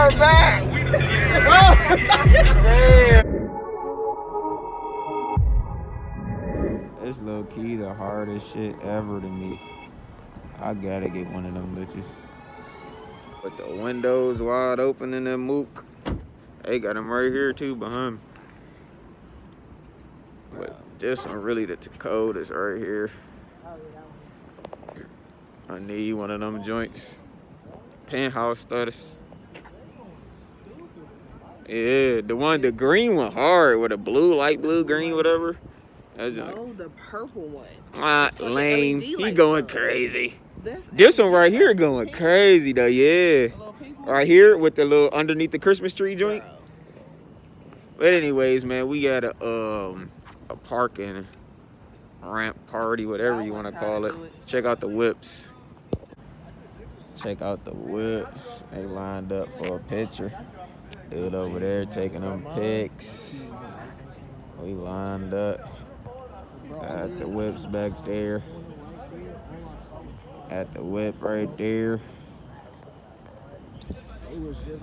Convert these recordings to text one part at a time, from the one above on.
car back. It's low key the hardest shit ever to me. I gotta get one of them bitches. With the windows wide open in that mook. They got them right here too behind me. But this one really the Tokoya is right here. I need one of them joints. Penthouse status. Yeah, the green one hard with a blue, light blue, green, whatever. No, the purple one. Lame. He going crazy. This one right here going crazy though, yeah. Right here with the little underneath the Christmas tree joint. But anyways, man, we got a parking ramp party, whatever you want to call it. Check out the whips. Check out the whips. They lined up for a picture. Dude over there taking them pics. We lined up. Got the whips back there. At the whip right there.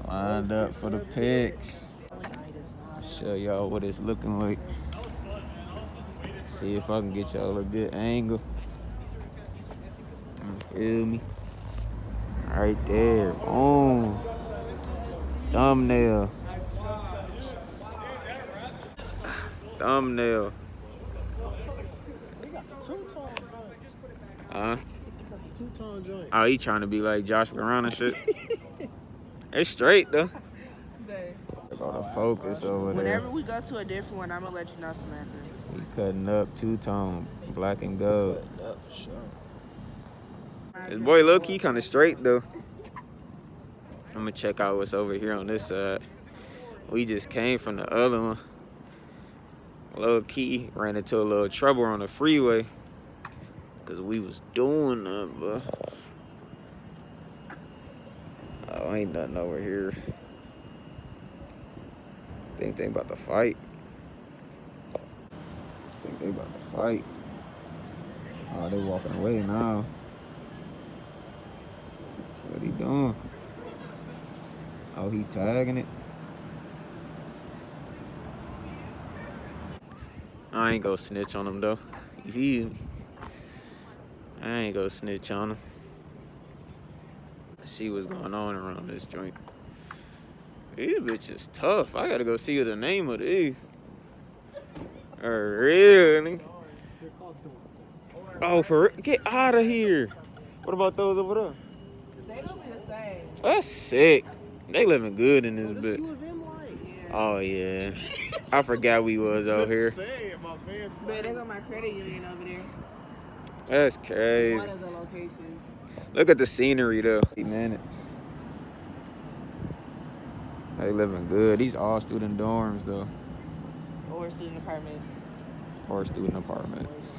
Lined up for the pics. Show y'all what it's looking like. See if I can get y'all a good angle. You feel me? Right there. Boom. Thumbnail. Thumbnail. Two-tone joint. Oh, he trying to be like Josh Laron and shit. It's straight though. They're gonna focus over there. Whenever we go to a different one, I'm gonna let you know, Samantha. We cutting up two-tone, black and gold. This boy low-key kind of straight though. I'm gonna check out what's over here on this side. We just came from the other one. Low-key ran into a little trouble on the freeway. Cause we was doing that, but oh, ain't nothing over here. Think they about to fight. Think they about to fight. Oh, they walking away now. What he doing? Oh, he tagging it. I ain't gonna snitch on him though. I ain't gonna snitch on him. See what's going on around this joint. These bitches tough. I gotta go see what the name of these. Really? Oh, for real? Get out of here. What about those over there? They don't be the same. That's sick. They living good in this bit. Oh yeah. I forgot we was out here. But they got my credit union over there. That's crazy. One of the locations. Look at the scenery though. 8 minutes. They living good. These all student dorms though. Or student apartments. Or student apartments.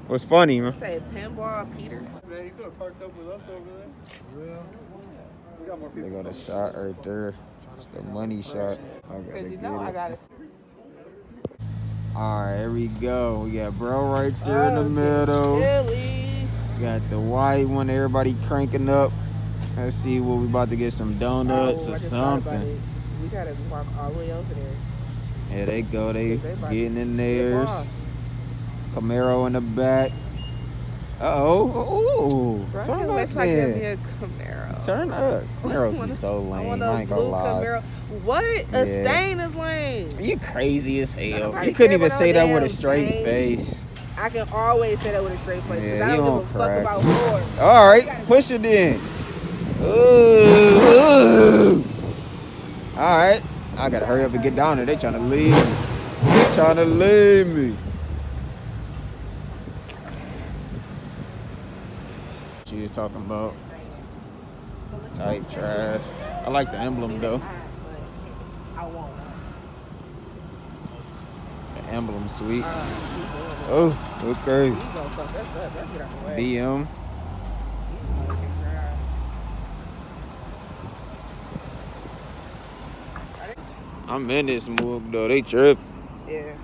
What's funny, man? Say pinball, Peter. Man, you could have parked up with us over there. Yeah. We got more people. They got a shot right there. It's the money shot. Because you know I got to. All right, here we go. We got bro right there in the middle. Chilly. We got the white one, everybody cranking up. Let's see what we about to get, some donuts or something. We got to walk all the way over there. Yeah, they go. They getting in theirs. Camaro in the back. Uh-oh. Ooh. Turn up, looks like it'd be a Camaro. Turn up. Camaros be so lame. I ain't gonna lie. Camaro. What? A stain is lame. You crazy as hell. You couldn't even say that with a straight face. I can always say that with a straight face. Yeah, I don't give a fuck about Ford. All right, push it in. Ooh. All right. I gotta hurry up and get down there. They trying to leave me. They trying to leave me. She was talking about type trash. I like the emblem though. I won't. The emblem sweet. Oh, okay. BM. I'm in this move though. They tripping. Yeah.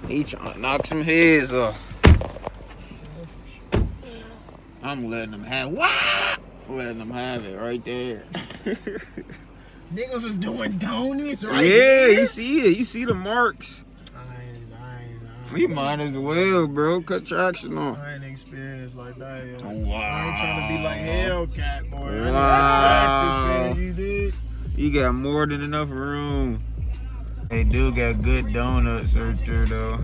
He trying to knock some heads off. I'm letting them have. Wah! Letting them have it right there. Niggas was doing donuts right Yeah, there. you see it. You see the marks. We might as well, bro. Cut traction on. I ain't experienced like that yet. Wow. I ain't trying to be like Hellcat, boy. Wow. I need to practice, you did. You got more than enough room. They do got good donuts right there, though.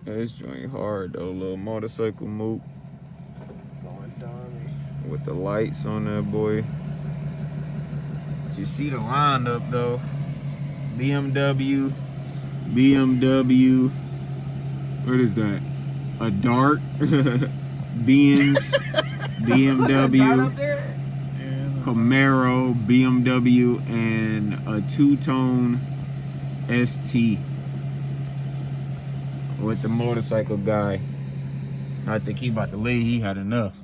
This joint hard, though. Little motorcycle move. Going dummy. With the lights on that boy. You see the lineup, though. BMW. What is that? A Dart. Benz. BMW. Camaro, BMW, and a two-tone ST. With the motorcycle guy. I think he about to leave. He had enough.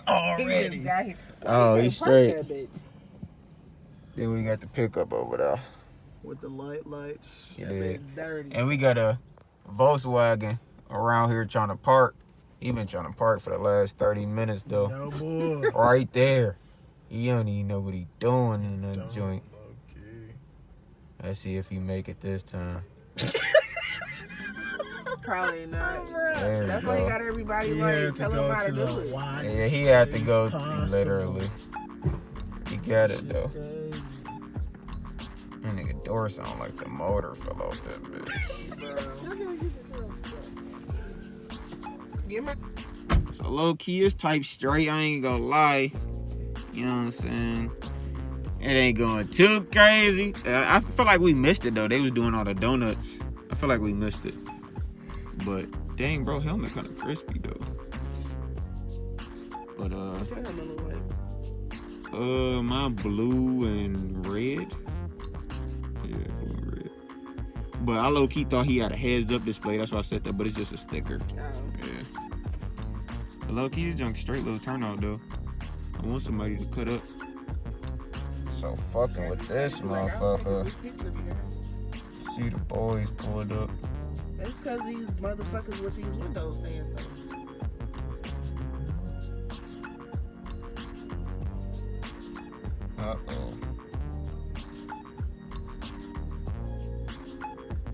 Already. Oh, he's straight. Then we got the pickup over there. With the lights. Yeah. Dirty. And we got a Volkswagen around here trying to park. He been trying to park for the last 30 minutes though. No boy. Right there. He don't even know what he doing in that joint. Okay. Let's see if he make it this time. Probably not. There That's you why you go. got everybody He like had to tell him go how to to do the it. widest Yeah, he had to space go possible. literally. He got it though. That nigga door sound like the motor fell off that bitch. Give me. So low key is type straight, I ain't gonna lie. You know what I'm saying? It ain't going too crazy. I feel like we missed it though. They was doing all the donuts. I feel like we missed it. But dang, bro, helmet kind of crispy though. But mine blue and red. Yeah, blue and red. But I low key thought he had a heads up display. That's why I said that. But it's just a sticker. Yeah. But low key, this junk straight little turnout though. I want somebody to cut up. So fucking with this motherfucker. See the boys pulled up. It's because these motherfuckers with these windows saying something. Uh-oh.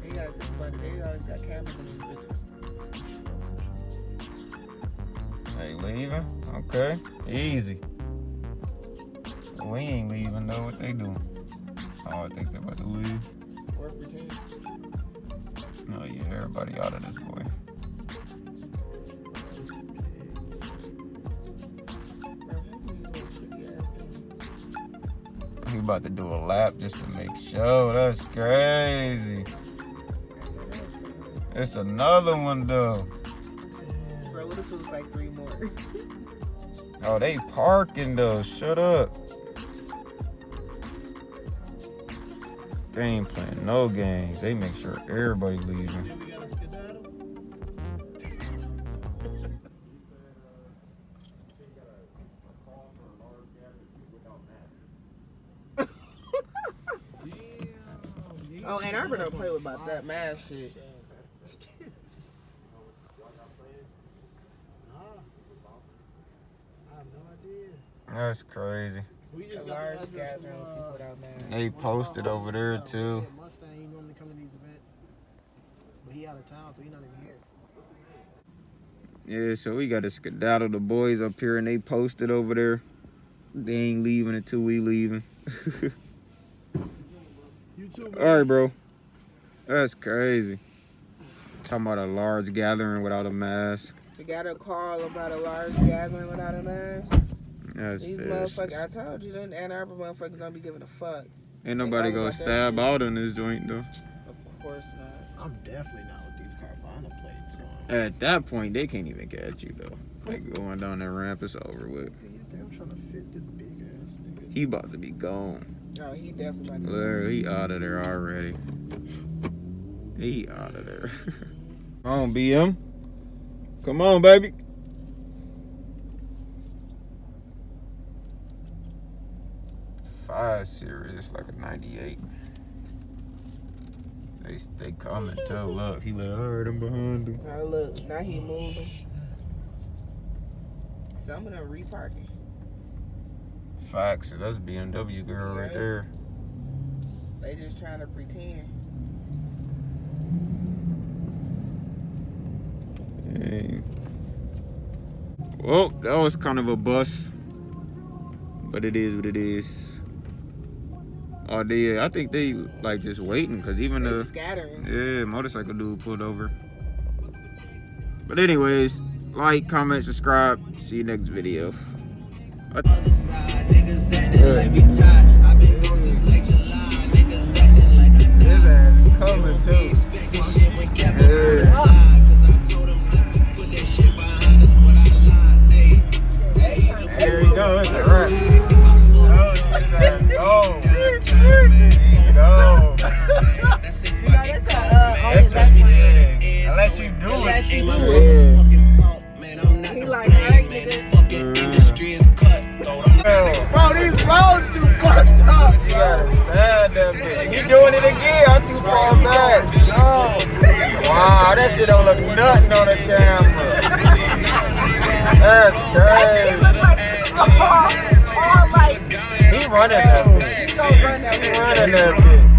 You gotta think about it. They always got cameras on these bitches. They leaving? Okay. Easy. We ain't leaving though. What they doing? Oh, I think they about to leave. Work routine. No, yeah, everybody out of this boy. He about to do a lap just to make sure. That's crazy. It's another one though. Bro, what if it was like 3 more? Oh, they parking though. Shut up. They ain't playing no games. They make sure everybody leaving. Oh, and Arbor don't play with about that mad shit. That's crazy. We just A got large the address gathering of people without masks. They posted over there too. Mustang, he normally come to these events. But he out of town, so he not even here. Yeah, so we got to skedaddle the boys up here and they posted over there. They ain't leaving until we leaving. You too, man. All right, bro. That's crazy. Talking about a large gathering without a mask. You got a call about a large gathering without a mask? That's These vicious. motherfuckers, I told you, them Ann Arbor motherfuckers don't be giving a fuck. Ain't nobody gonna stab out in this joint though. Of course not. I'm definitely not with these Carvana plates on. At that point, they can't even catch you though. Like going down that ramp, it's over with. I'm trying to fit this big ass nigga. He about to be gone. No, he definitely about to Larry, he out of there already. He out of there. Come on, BM. Come on, baby. Five series, it's like a 98. They coming too. Look, he like, I heard him behind him. Now look, now he moving. Some of them reparking. Facts. That's BMW girl right there. They just trying to pretend. Hey. Well, that was kind of a bust, but it is what it is. Oh, I think they like just waiting because even the scattering. Motorcycle dude pulled over. But anyways, like, comment, subscribe. See you next video. Coming too. There you go, it's a wrap. Go. Unless you do it. He like, alright, nigga. Industry is cut. Bro, these roads too fucked up. You gotta stand that bitch. He doing it again. I'm too far back. No. Wow, that shit don't look nothing on the camera. That's crazy. Like, He running that bitch. he gonna run that bitch. He running that bitch.